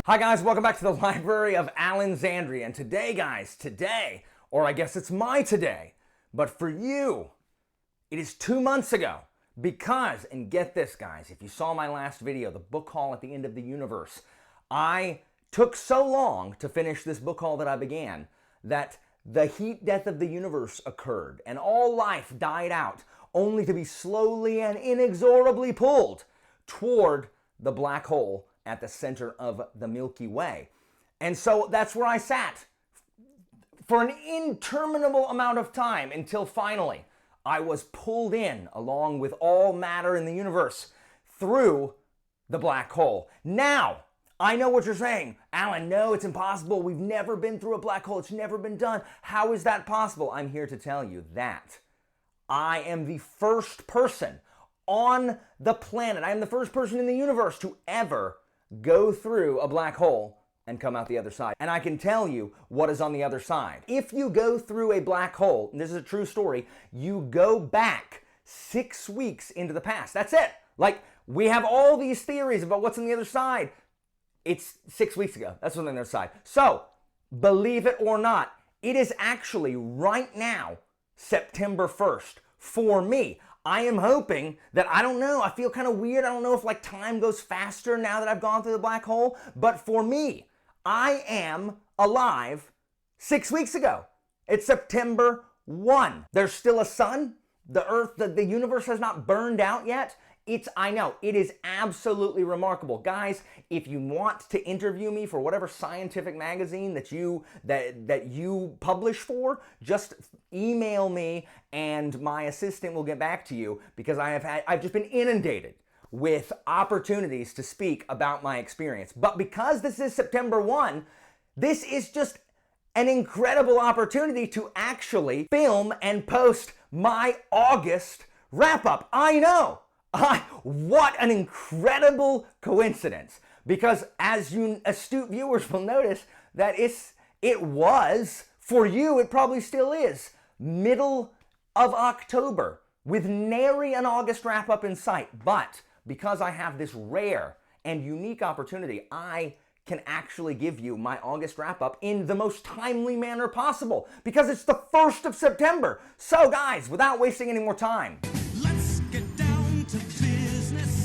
Hi guys, welcome back to the Library of Alexandria. And today, guys, or I guess it's my today, but for you, it is 2 months ago. Because, and get this guys, if you saw my last video, the book haul at the end of the universe, I took so long to finish this book haul that I began that the heat death of the universe occurred and all life died out, only to be slowly and inexorably pulled toward the black hole at the center of the Milky Way. And so that's where I sat for an interminable amount of time until finally I was pulled in, along with all matter in the universe, through the black hole. Now, I know what you're saying. Alan, no, it's impossible. We've never been through a black hole. It's never been done. How is that possible? I'm here to tell you that I am the first person on the planet, I am the first person in the universe to ever go through a black hole and come out the other side. And I can tell you what is on the other side. If you go through a black hole, and this is a true story, you go back 6 weeks into the past. That's it. Like, we have all these theories about what's on the other side. It's 6 weeks ago. That's what's on the other side. So, believe it or not, it is actually right now, September 1st, for me. I am hoping that, I don't know, I feel kind of weird. I don't know if like time goes faster now that I've gone through the black hole. But for me, I am alive 6 weeks ago. It's September 1. There's still a sun. The earth, the universe has not burned out yet. I know, it is absolutely remarkable. Guys, if you want to interview me for whatever scientific magazine that you publish for, just email me and my assistant will get back to you, because I've just been inundated with opportunities to speak about my experience. But because this is September 1, this is just an incredible opportunity to actually film and post my August wrap-up. I know! What an incredible coincidence, because as you astute viewers will notice that it was, for you it probably still is, middle of October with nary an August wrap-up in sight. But because I have this rare and unique opportunity, I can actually give you my August wrap-up in the most timely manner possible, because it's the 1st of September. So guys, without wasting any more time,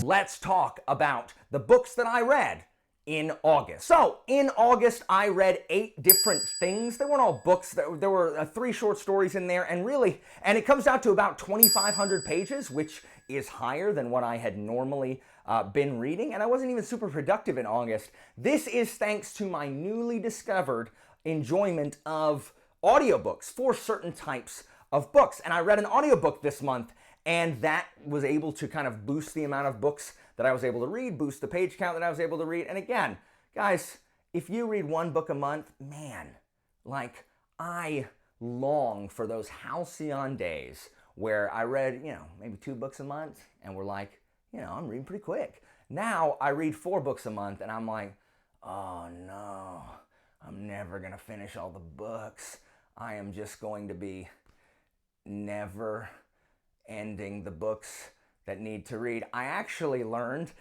let's talk about the books that I read in August. So, in August, I read 8 different things. They weren't all books. There were 3 short stories in there, and it comes out to about 2,500 pages, which is higher than what I had normally been reading, and I wasn't even super productive in August. This is thanks to my newly discovered enjoyment of audiobooks for certain types of books. And I read an audiobook this month, and that was able to kind of boost the amount of books that I was able to read, boost the page count that I was able to read. And again, guys, if you read 1 book a month, man, like, I long for those halcyon days where I read, maybe 2 books a month, and we're like, I'm reading pretty quick. Now I read 4 books a month, and I'm like, oh no, I'm never gonna finish all the books. I am just going to be never ending the books that need to read. I actually learned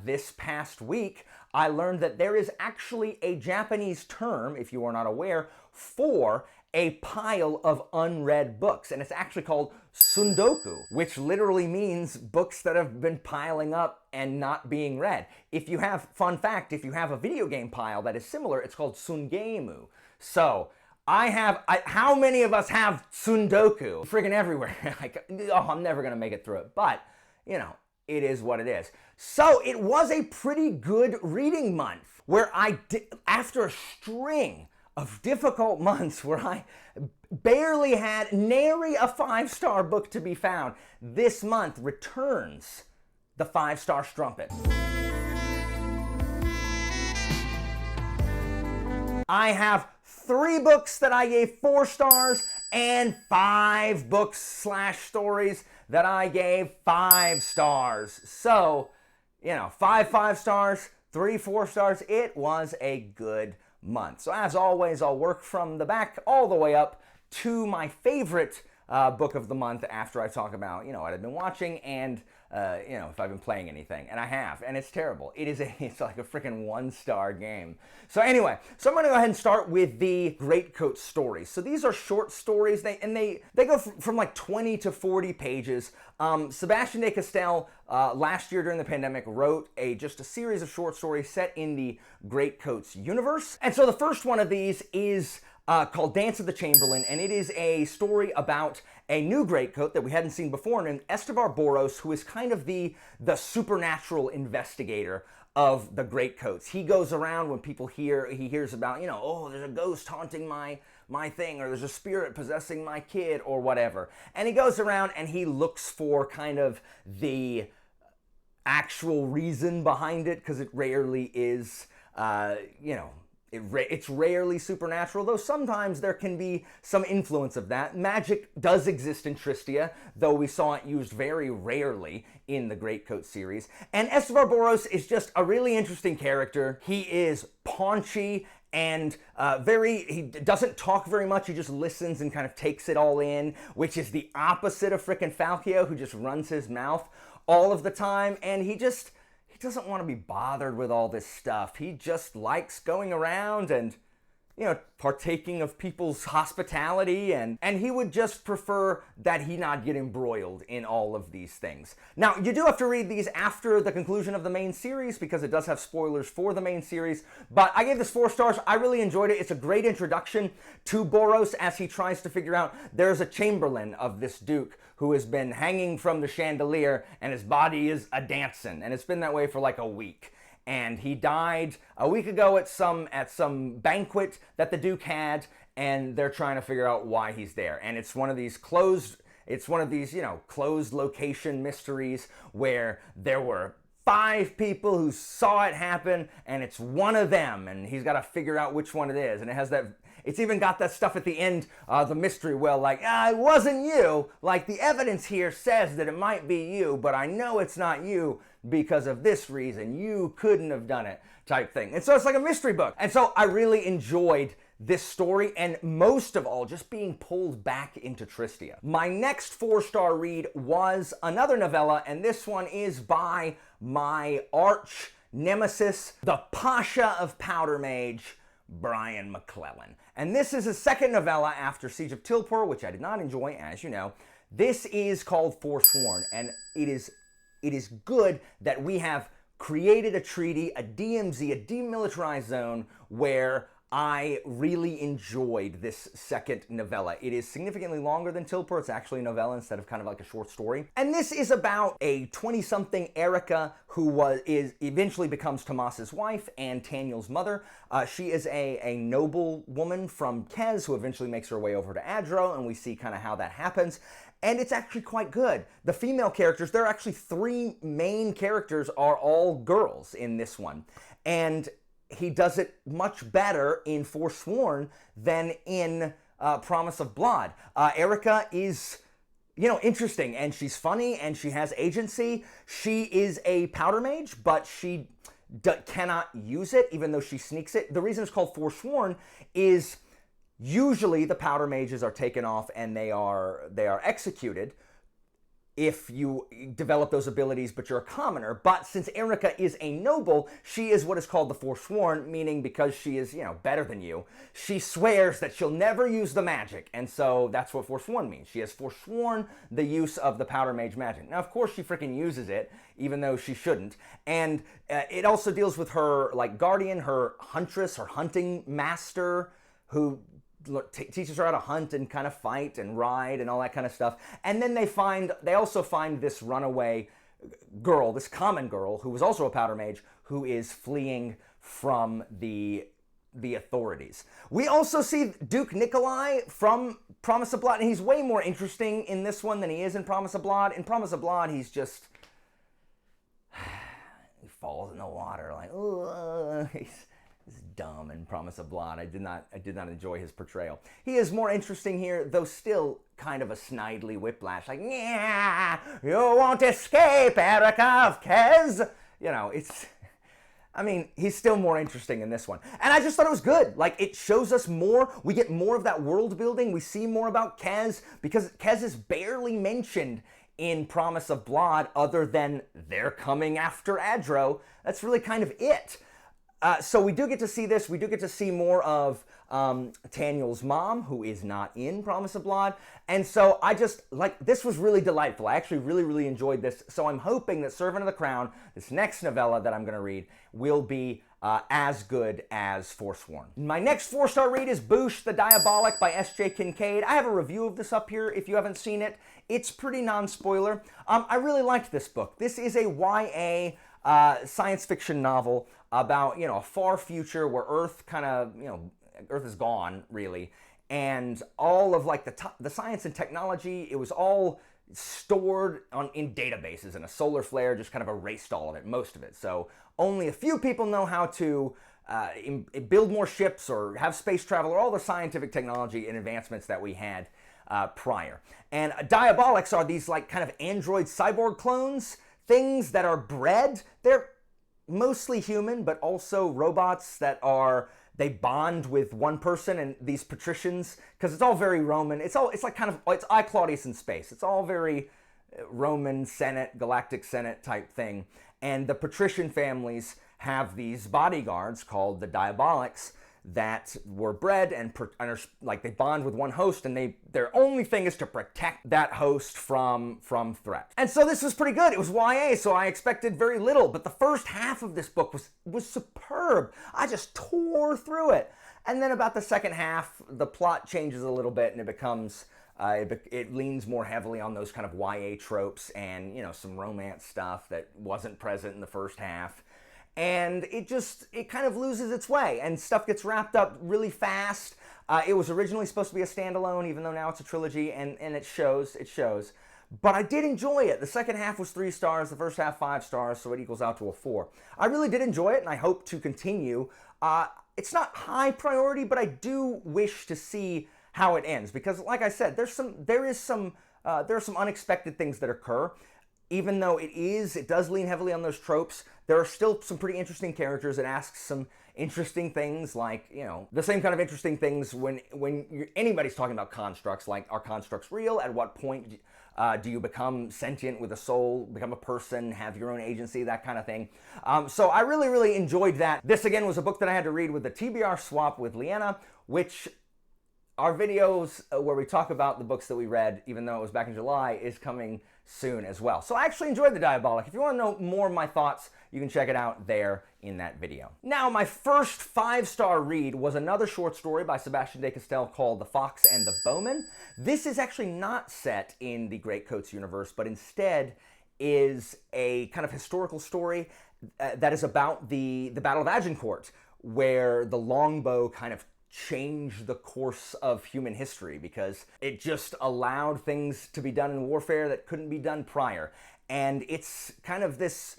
this past week, I learned that there is actually a Japanese term, if you are not aware, for a pile of unread books. And it's actually called sundoku, which literally means books that have been piling up and not being read. Fun fact, if you have a video game pile that is similar, it's called sungemu. So, how many of us have sundoku? Friggin' everywhere. I'm never gonna make it through it. But, it is what it is. So it was a pretty good reading month where after a string of difficult months where I barely had nary a 5-star book to be found, this month returns the 5-star strumpet. I have 3 books that I gave 4 stars and 5 books / stories that I gave 5 stars. So, 5 5-stars, 3 4-stars. It was a good month. So as always, I'll work from the back all the way up to my favorite book of the month after I talk about, what I've been watching and if I've been playing anything, and I have, and it's terrible. It's like a freaking 1-star game. So anyway, so I'm gonna go ahead and start with the Greatcoat stories. So these are short stories, they go from like 20 to 40 pages. Sebastian de Castell, last year during the pandemic, wrote just a series of short stories set in the Greatcoats universe. And so the first one of these is called Dance of the Chamberlain, and it is a story about a new Greatcoat that we hadn't seen before named Estevar Boros, who is kind of the supernatural investigator of the Greatcoats. He goes around when he hears about, oh, there's a ghost haunting my thing, or there's a spirit possessing my kid, or whatever. And he goes around and he looks for kind of the actual reason behind it, because it rarely is, it's rarely supernatural, though sometimes there can be some influence of that. Magic does exist in Tristia, though we saw it used very rarely in the Greatcoat series. And Estevar Boros is just a really interesting character. He is paunchy and he doesn't talk very much. He just listens and kind of takes it all in, which is the opposite of frickin' Falchio, who just runs his mouth all of the time, and he doesn't want to be bothered with all this stuff. He just likes going around and, partaking of people's hospitality, and he would just prefer that he not get embroiled in all of these things. Now, you do have to read these after the conclusion of the main series, because it does have spoilers for the main series, but I gave this 4 stars. I really enjoyed it. It's a great introduction to Boros as he tries to figure out there's a Chamberlain of this Duke who has been hanging from the chandelier, and his body is a-dancing, and it's been that way for like a week. And he died a week ago at some banquet that the Duke had, and they're trying to figure out why he's there. And it's one of these closed location mysteries where there were 5 people who saw it happen, and it's one of them, and he's got to figure out which one it is. And it's even got that stuff at the end, the mystery well, like, it wasn't you. Like, the evidence here says that it might be you, but I know it's not you because of this reason. You couldn't have done it, type thing. And so it's like a mystery book. And so I really enjoyed this story, and most of all, just being pulled back into Tristia. My next 4-star read was another novella, and this one is by my arch nemesis, the Pasha of Powder Mage, Brian McClellan. And this is his second novella after Siege of Tilpur, which I did not enjoy, as you know. This is called Foresworn, and it is good that we have created a treaty, a DMZ, a demilitarized zone, where I really enjoyed this second novella. It is significantly longer than Tilpur. It's actually a novella instead of kind of like a short story. And this is about a 20-something Erica who eventually becomes Tomas's wife and Taniel's mother. She is a noble woman from Kez who eventually makes her way over to Adro, and we see kind of how that happens. And it's actually quite good. The female characters, there are actually 3 main characters, are all girls in this one. And he does it much better in Foresworn than in Promise of Blood. Erica is, interesting, and she's funny, and she has agency. She is a powder mage, but she cannot use it, even though she sneaks it. The reason it's called Foresworn is usually the powder mages are taken off and they are executed if you develop those abilities, but you're a commoner. But since Erica is a noble, she is what is called the Foresworn, meaning because she is, better than you, she swears that she'll never use the magic. And so that's what Foresworn means. She has forsworn the use of the powder mage magic. Now, of course, she freaking uses it, even though she shouldn't. And it also deals with her, guardian, her huntress, her hunting master, who teaches her how to hunt and kind of fight and ride and all that kind of stuff. And then they also find this runaway girl, this common girl, who was also a powder mage, who is fleeing from the authorities. We also see Duke Nikolai from Promise of Blood, and he's way more interesting in this one than he is in Promise of Blood. In Promise of Blood, he's just... he falls in the water like, oh, he's dumb in Promise of Blood. I did not enjoy his portrayal. He is more interesting here, though still kind of a snidely whiplash, like, yeah, you won't escape, Erica of Kez. He's still more interesting in this one. And I just thought it was good. It shows us more. We get more of that world building. We see more about Kez, because Kez is barely mentioned in Promise of Blood other than they're coming after Adro. That's really kind of it. So we do get to see this. We do get to see more of Taniel's mom, who is not in Promise of Blood. And so I just, like, this was really delightful. I actually really enjoyed this. So I'm hoping that Servant of the Crown, this next novella that I'm going to read, will be as good as Foresworn. My next 4-star read is Bouphe the Diabolic by S.J. Kincaid. I have a review of this up here if you haven't seen it. It's pretty non-spoiler. I really liked this book. This is a YA science fiction novel about, a far future where Earth kind of, Earth is gone, really. And all of, like, the science and technology, it was all stored in databases, and a solar flare just kind of erased all of it, most of it. So only a few people know how to build more ships or have space travel or all the scientific technology and advancements that we had prior. And Diabolics are these, like, kind of android cyborg clones, things that are bred. They're mostly human, but also robots that they bond with one person, and these patricians, because it's all very Roman. It's like kind of, it's I, Claudius in space. It's all very Roman Senate, Galactic Senate type thing. And the patrician families have these bodyguards called the Diabolics that were bred and are, like, they bond with one host, and their only thing is to protect that host from threat. And so this was pretty good. It was YA, so I expected very little, but the first half of this book was superb. I just tore through it. And then about the second half, the plot changes a little bit, and it becomes it leans more heavily on those kind of YA tropes and, some romance stuff that wasn't present in the first half. And it kind of loses its way, and stuff gets wrapped up really fast. It was originally supposed to be a standalone, even though now it's a trilogy, and it shows. But I did enjoy it. The second half was 3 stars, the first half 5 stars, so it equals out to a 4. I really did enjoy it, and I hope to continue. It's not high priority, but I do wish to see how it ends, because, like I said, there are some unexpected things that occur. Even though it does lean heavily on those tropes, there are still some pretty interesting characters. It asks some interesting things, like, the same kind of interesting things when anybody's talking about constructs, like, are constructs real? At what point do you become sentient with a soul, become a person, have your own agency, that kind of thing. So I really enjoyed that. This, again, was a book that I had to read with the TBR swap with Leanna, which our videos where we talk about the books that we read, even though it was back in July, is coming soon as well. So I actually enjoyed The Diabolic. If you want to know more of my thoughts, you can check it out there in that video. Now, my first 5-star read was another short story by Sebastian de Castell called The Fox and the Bowman. This is actually not set in the Greatcoats universe, but instead is a kind of historical story that is about the Battle of Agincourt, where the longbow kind of changed the course of human history, because it just allowed things to be done in warfare that couldn't be done prior. And it's kind of this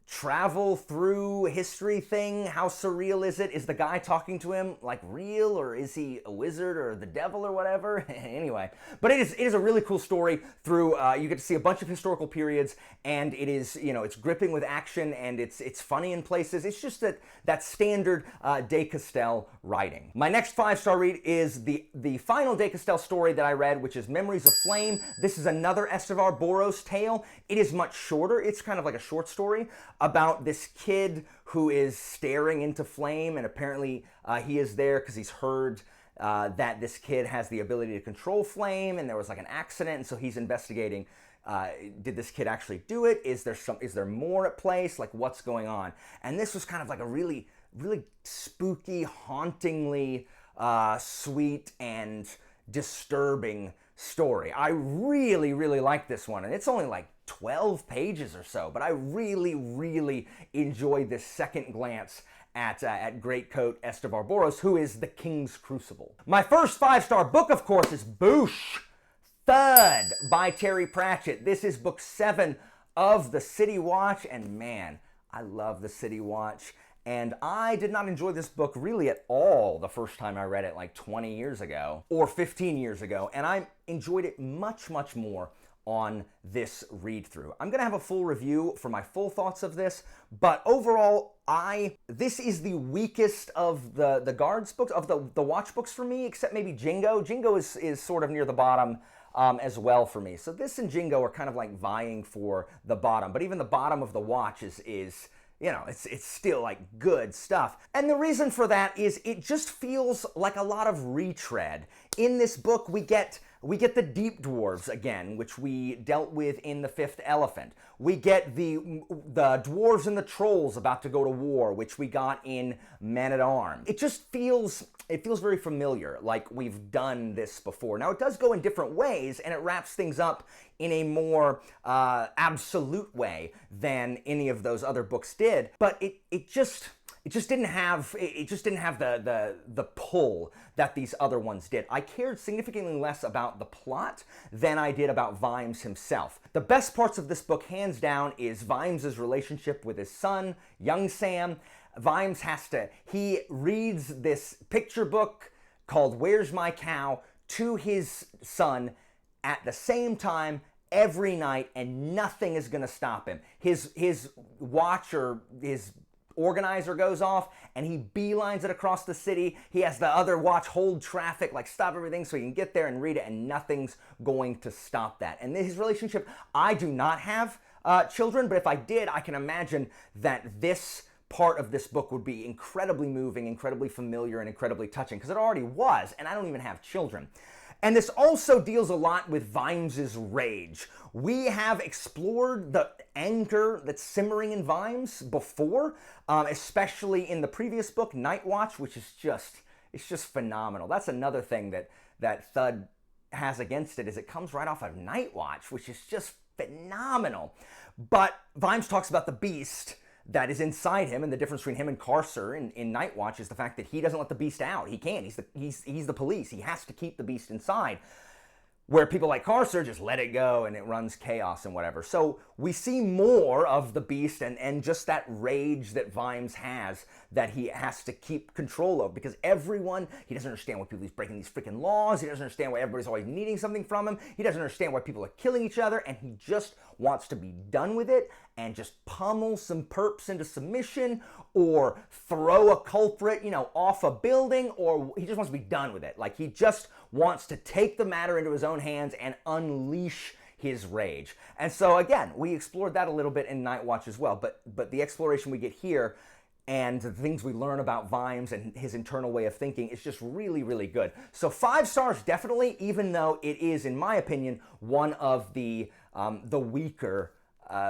travel through history thing. How surreal is it? Is the guy talking to him, like, real, or is he a wizard or the devil or whatever? Anyway, but it is a really cool story through, you get to see a bunch of historical periods, and it is, it's gripping with action, and it's funny in places. It's just that standard de Castell writing. My next 5-star read is the final de Castell story that I read, which is Memories of Flame. This is another Estevar Boros tale. It is much shorter. It's kind of like a short story about this kid who is staring into flame, and apparently he is there because he's heard that this kid has the ability to control flame, and there was, like, an accident, and so he's investigating. Did this kid actually do it? Is there more at place? Like, what's going on? And this was kind of like a really spooky, hauntingly sweet and disturbing story. I really like this one, and it's only like 12 pages or so, but I really enjoyed this second glance at Greatcoat Estevar Boros, who is the King's Crucible. My first 5-star book, of course, is Bouphe, Thud by Terry Pratchett. This is book 7 of the City Watch, and man, I love the City Watch. And I did not enjoy this book really at all the first time I read it, like 20 years ago or 15 years ago, and I enjoyed it much more on this read-through. I'm gonna have a full review for my full thoughts of this, but overall, this is the weakest of the Guards books, of the Watch books for me, except maybe Jingo. Jingo is sort of near the bottom. as well for me. So this and Jingo are kind of like vying for the bottom, but even the bottom of the watch is you know, it's still like good stuff. And the reason for that is it just feels like a lot of retread. In this book, we get the deep dwarves again, which we dealt with in The Fifth Elephant. We get the dwarves and the trolls about to go to war, which we got in Men-at-Arms. It just feels very familiar, like we've done this before. Now, it does go in different ways, and it wraps things up in a more absolute way than any of those other books did, but it just didn't have the pull that these other ones did. I cared significantly less about the plot than I did about Vimes himself. The best parts of this book, hands down, is Vimes' relationship with his son, young Sam. Vimes he reads this picture book called Where's My Cow to his son at the same time every night, and nothing is going to stop him. His watch or his organizer goes off and he beelines it across the city. He has the other watch hold traffic, like stop everything so he can get there and read it, and nothing's going to stop that. And his relationship, I do not have children, but if I did, I can imagine that this part of this book would be incredibly moving, incredibly familiar, and incredibly touching, because it already was, and I don't even have children. And this also deals a lot with Vimes' rage. We have explored the anger that's simmering in Vimes before, especially in the previous book, Night Watch, which is it's just phenomenal. That's another thing that Thud has against it, is it comes right off of Night Watch, which is just phenomenal. But Vimes talks about the beast that is inside him, and the difference between him and Carcer in Night Watch is the fact that he doesn't let the beast out. He can't. He's the police. He has to keep the beast inside. Where people like Carcer just let it go and it runs chaos and whatever. So we see more of the beast and just that rage that Vimes has that he has to keep control of, because he doesn't understand why he's breaking these freaking laws. He doesn't understand why everybody's always needing something from him. He doesn't understand why people are killing each other, and he just wants to be done with it and just pummel some perps into submission, or throw a culprit, off a building, or he just wants to be done with it. Like, he just wants to take the matter into his own hands and unleash his rage. And so again, we explored that a little bit in Night Watch as well, but the exploration we get here and the things we learn about Vimes and his internal way of thinking is just really, really good. So 5 stars definitely, even though it is, in my opinion, one of the weaker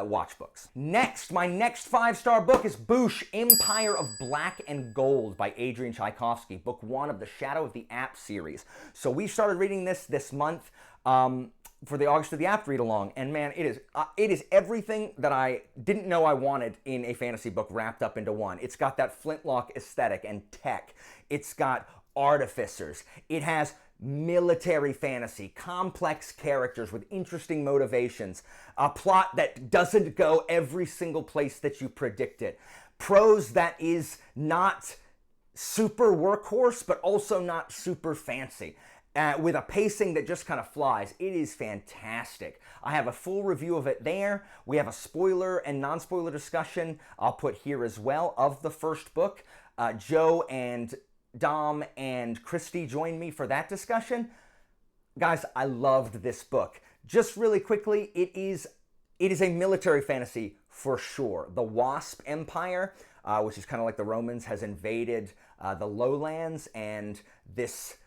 watch books. Next, my next 5-star book is Wasp Empire of Black and Gold by Adrian Tchaikovsky, book 1 of the Shadow of the App series. So we started reading this month for the August of the App read-along, and man, it is everything that I didn't know I wanted in a fantasy book wrapped up into one. It's got that flintlock aesthetic and tech. It's got artificers. It has military fantasy, complex characters with interesting motivations, a plot that doesn't go every single place that you predict it, prose that is not super workhorse, but also not super fancy. With a pacing that just kind of flies. It is fantastic. I have a full review of it there. We have a spoiler and non-spoiler discussion I'll put here as well of the first book. Joe and Dom and Christy joined me for that discussion. Guys, I loved this book. Just really quickly, it is a military fantasy for sure. The Wasp Empire, which is kind of like the Romans, has invaded the lowlands, and this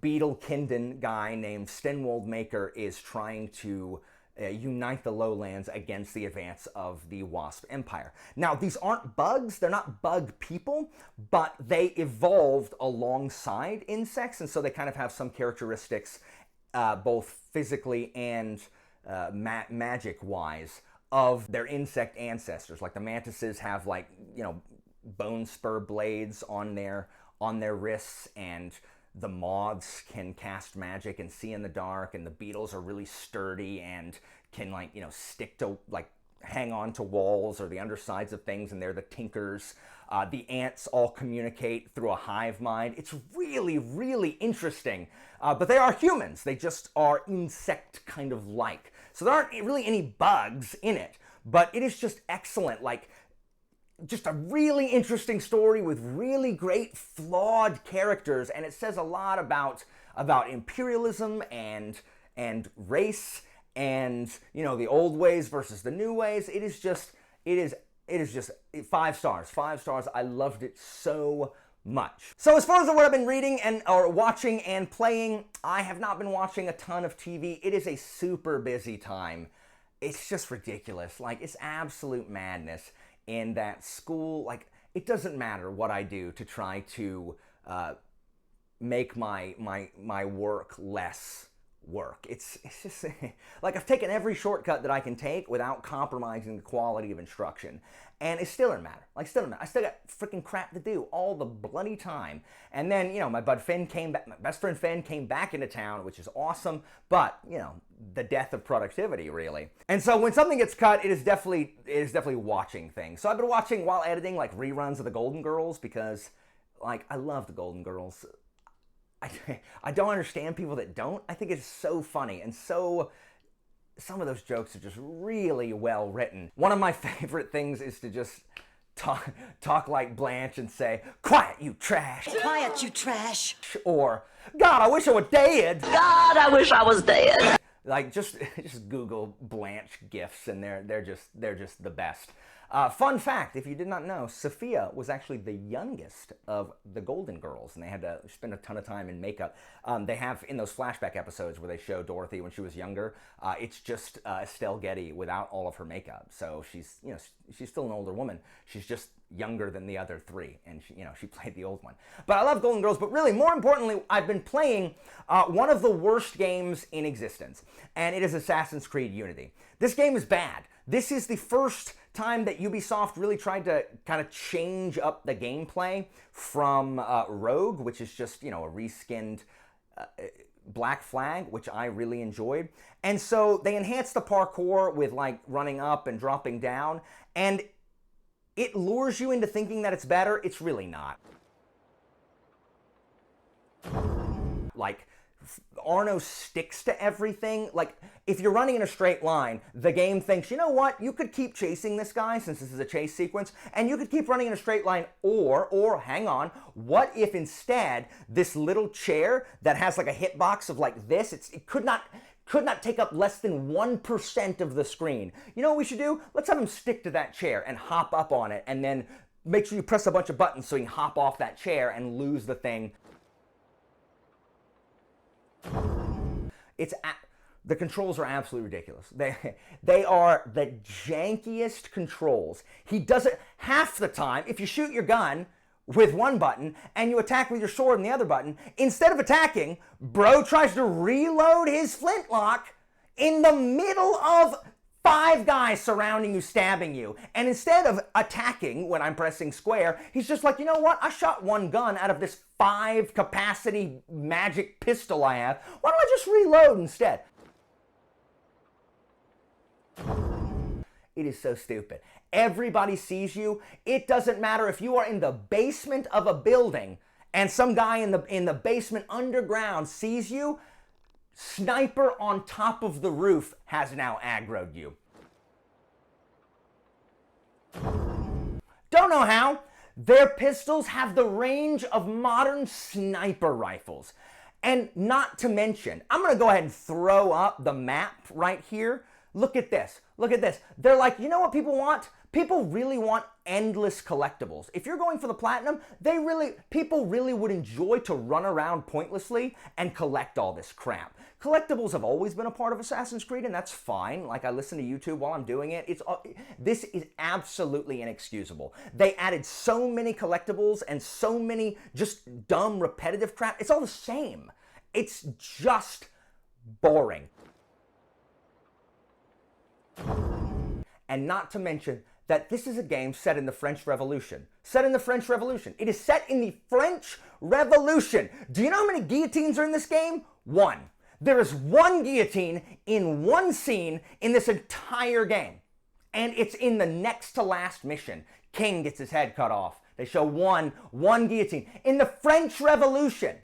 Beetle Kindon guy named Stenwold Maker is trying to unite the lowlands against the advance of the Wasp Empire. Now, these aren't bugs. They're not bug people, but they evolved alongside insects, and so they kind of have some characteristics, both physically and magic-wise, of their insect ancestors. Like the mantises have bone spur blades on their wrists, and the moths can cast magic and see in the dark, and the beetles are really sturdy and can stick to hang on to walls or the undersides of things, and they're the tinkers. The ants all communicate through a hive mind. It's really, really interesting. But they are humans. They just are insect kind of like. So there aren't really any bugs in it, but it is just excellent. Just a really interesting story with really great flawed characters, and it says a lot about imperialism and and race and, you know, the old ways versus the new ways. It is just 5 stars. 5 stars. I loved it so much. So as far as what I've been reading or watching and playing, I have not been watching a ton of TV. It is a super busy time. It's just ridiculous. Like, it's absolute madness in that school. Like, it doesn't matter what I do to try to make my work less work. It's just like I've taken every shortcut that I can take without compromising the quality of instruction, and it still doesn't matter. Like, still doesn't matter. I still got freaking crap to do all the bloody time. And then, you know, my best friend Finn came back into town, which is awesome, but, you know, the death of productivity, really. And so when something gets cut, it is definitely watching things. So I've been watching, while editing, like reruns of the Golden Girls, because, like, I love the Golden Girls. I don't understand people that don't. I think it's so funny, and so some of those jokes are just really well written. One of my favorite things is to just talk like Blanche and say, "Quiet, you trash." Quiet, you trash. Or, "God, I wish I was dead." God, I wish I was dead. Like, just Google Blanche GIFs, and they're just the best. Fun fact, if you did not know, Sophia was actually the youngest of the Golden Girls, and they had to spend a ton of time in makeup. They have, in those flashback episodes where they show Dorothy when she was younger, it's just Estelle Getty without all of her makeup. So she's still an older woman. She's just younger than the other 3, and she played the old one. But I love Golden Girls, but really, more importantly, I've been playing one of the worst games in existence, and it is Assassin's Creed Unity. This game is bad. This is the first time that Ubisoft really tried to kind of change up the gameplay from Rogue, which is just, a reskinned Black Flag, which I really enjoyed. And so they enhanced the parkour with, like, running up and dropping down, and it lures you into thinking that it's better. It's really not. Like, Arno sticks to everything. Like, if you're running in a straight line, the game thinks, you know what, you could keep chasing this guy since this is a chase sequence, and you could keep running in a straight line, or hang on, what if instead this little chair that has like a hitbox of like this, it could not take up less than 1% of the screen. You know what we should do? Let's have him stick to that chair and hop up on it, and then make sure you press a bunch of buttons so you can hop off that chair and lose the thing. The controls are absolutely ridiculous. They are the jankiest controls. He does it half the time. If you shoot your gun with one button and you attack with your sword and the other button, instead of attacking, bro tries to reload his flintlock in the middle of 5 guys surrounding you, stabbing you. And instead of attacking when I'm pressing square, he's just like, you know what? I shot one gun out of this 5 capacity magic pistol I have. Why don't I just reload instead? It is so stupid. Everybody sees you. It doesn't matter if you are in the basement of a building and some guy in the basement underground sees you. Sniper on top of the roof has now aggroed you. Don't know how. Their pistols have the range of modern sniper rifles. And not to mention, I'm going to go ahead and throw up the map right here. Look at this. Look at this. They're like, you know what people want? People really want endless collectibles. If you're going for the platinum, people really would enjoy to run around pointlessly and collect all this crap. Collectibles have always been a part of Assassin's Creed, and that's fine. Like, I listen to YouTube while I'm doing it. This is absolutely inexcusable. They added so many collectibles and so many just dumb, repetitive crap. It's all the same. It's just boring. And not to mention that this is a game set in the French Revolution. Set in the French Revolution. It is set in the French Revolution. Do you know how many guillotines are in this game? 1. There is 1 guillotine in 1 scene in this entire game. And it's in the next to last mission. King gets his head cut off. They show one guillotine. In the French Revolution.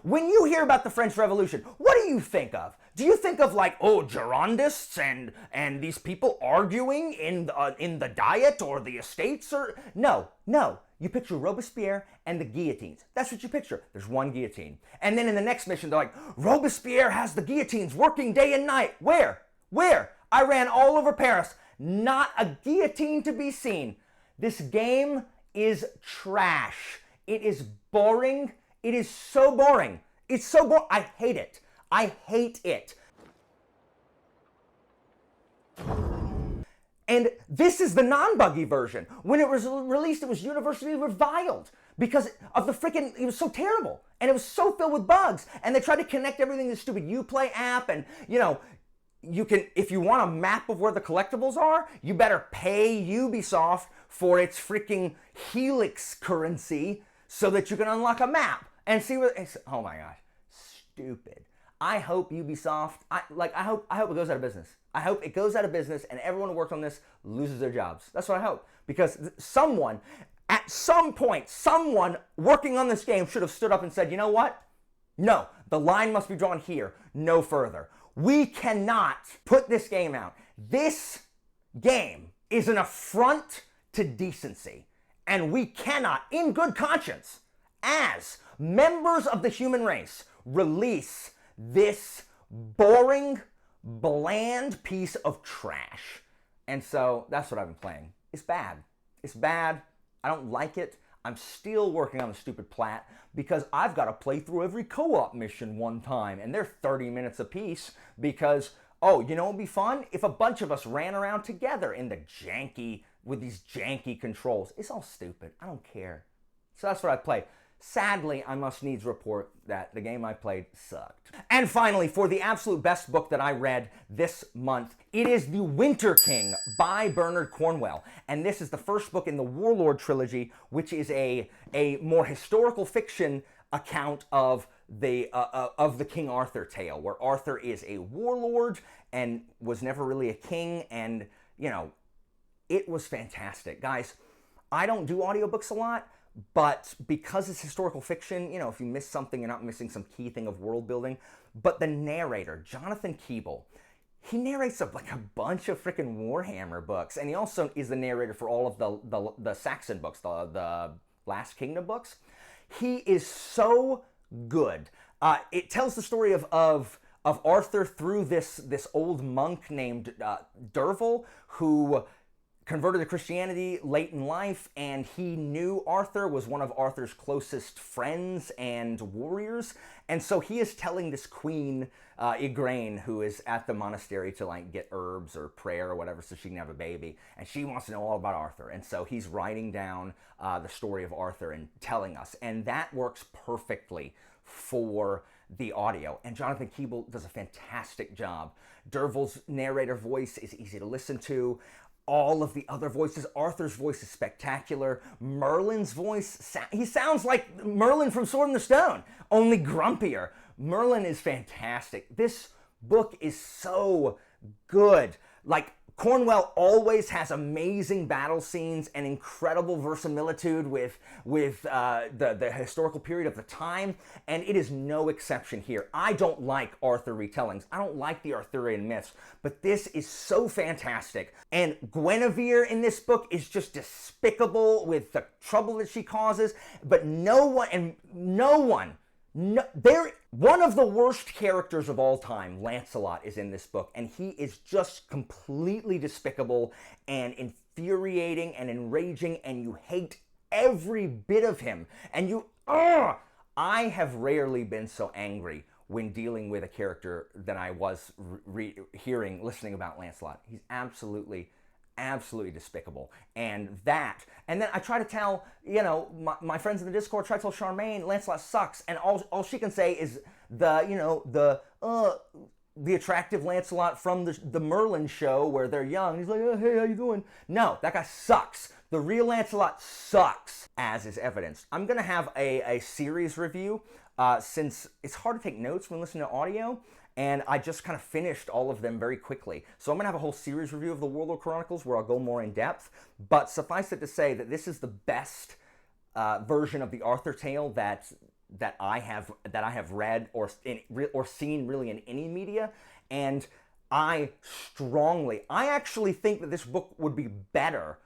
When you hear about the French Revolution, what do you think of? Do you think of like, oh, Girondists and these people arguing in the Diet or the Estates? Or no. You picture Robespierre and the guillotines. That's what you picture. There's one guillotine. And then in the next mission, they're like, Robespierre has the guillotines working day and night. Where? Where? I ran all over Paris. Not a guillotine to be seen. This game is trash. It is boring. It is so boring. It's so boring. I hate it. I hate it. And this is the non-buggy version. When it was released, it was universally reviled because of the freaking, it was so terrible. And it was so filled with bugs. And they tried to connect everything to the stupid Uplay app. And, you know, you can, if you want a map of where the collectibles are, you better pay Ubisoft for its freaking Helix currency so that you can unlock a map and see where, oh my gosh, stupid. I hope Ubisoft, I hope it goes out of business. I hope it goes out of business and everyone who worked on this loses their jobs. That's what I hope. Because someone, at some point, someone working on this game should have stood up and said, you know what? No, the line must be drawn here, no further. We cannot put this game out. This game is an affront to decency. And we cannot, in good conscience, as members of the human race, release this boring, bland piece of trash. And so that's what I've been playing. It's bad. It's bad. I don't like it. I'm still working on the stupid plat because I've got to play through every co-op mission one time, and they're 30 minutes apiece because, oh, you know what would be fun? If a bunch of us ran around together in the janky, with these janky controls. It's all stupid. I don't care. So that's what I play. Sadly, I must needs report that the game I played sucked. And finally, for the absolute best book that I read this month, it is The Winter King by Bernard Cornwell. And this is the first book in the Warlord trilogy, which is a more historical fiction account of the King Arthur tale, where Arthur is a warlord and was never really a king. And, you know, it was fantastic. Guys, I don't do audiobooks a lot, but because it's historical fiction, you know, if you miss something, you're not missing some key thing of world building. But the narrator, Jonathan Keeble, he narrates like a bunch of freaking Warhammer books. And he also is the narrator for all of the Saxon books, the Last Kingdom books. He is so good. It tells the story of Arthur through this old monk named Derval, who converted to Christianity late in life, and he knew Arthur, was one of Arthur's closest friends and warriors, and so he is telling this queen, Igraine, who is at the monastery to like get herbs or prayer or whatever so she can have a baby, and she wants to know all about Arthur, and so he's writing down the story of Arthur and telling us, and that works perfectly for the audio, and Jonathan Keeble does a fantastic job. Derval's narrator voice is easy to listen to. All of the other voices, Arthur's voice is spectacular. Merlin's voice, he sounds like Merlin from Sword in the Stone, only grumpier. Merlin is fantastic. This book is so good. Like, Cornwell always has amazing battle scenes and incredible verisimilitude with the historical period of the time, and it is no exception here. I don't like Arthur retellings. I don't like the Arthurian myths, but this is so fantastic. And Guinevere in this book is just despicable with the trouble that she causes, but one of the worst characters of all time, Lancelot, is in this book, and he is just completely despicable and infuriating and enraging, and you hate every bit of him. And I have rarely been so angry when dealing with a character than I was listening about Lancelot. He's absolutely despicable. And then I try to tell, you know, my friends in the Discord, try to tell Charmaine Lancelot sucks, and all she can say is the attractive Lancelot from the Merlin show where they're young. He's like, oh, hey, how you doing? No, that guy sucks. The real Lancelot sucks, as is evidenced. I'm gonna have a series review since it's hard to take notes when listening to audio. And I just kind of finished all of them very quickly. So I'm going to have a whole series review of the Warlord Chronicles where I'll go more in depth. But suffice it to say that this is the best version of the Arthur tale that I have read or seen really in any media. And I actually think that this book would be better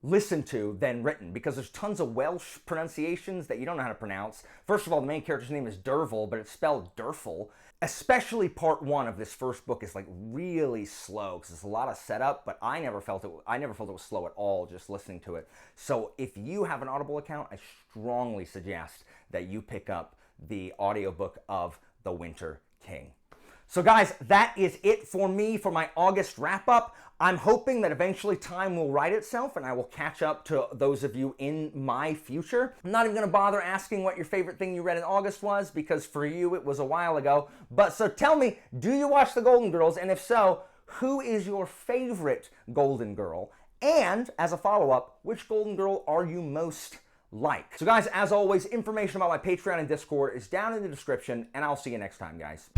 listened to than written, because there's tons of Welsh pronunciations that you don't know how to pronounce. First of all, the main character's name is Dervil, but it's spelled Durful. Especially part one of this first book is like really slow because it's a lot of setup, but I never felt it was slow at all just listening to it. So if you have an Audible account, I strongly suggest that you pick up the audiobook of The Winter King. So guys, that is it for me for my August wrap-up. I'm hoping that eventually time will right itself and I will catch up to those of you in my future. I'm not even going to bother asking what your favorite thing you read in August was, because for you it was a while ago. But so tell me, do you watch The Golden Girls? And if so, who is your favorite Golden Girl? And as a follow-up, which Golden Girl are you most like? So guys, as always, information about my Patreon and Discord is down in the description, and I'll see you next time, guys.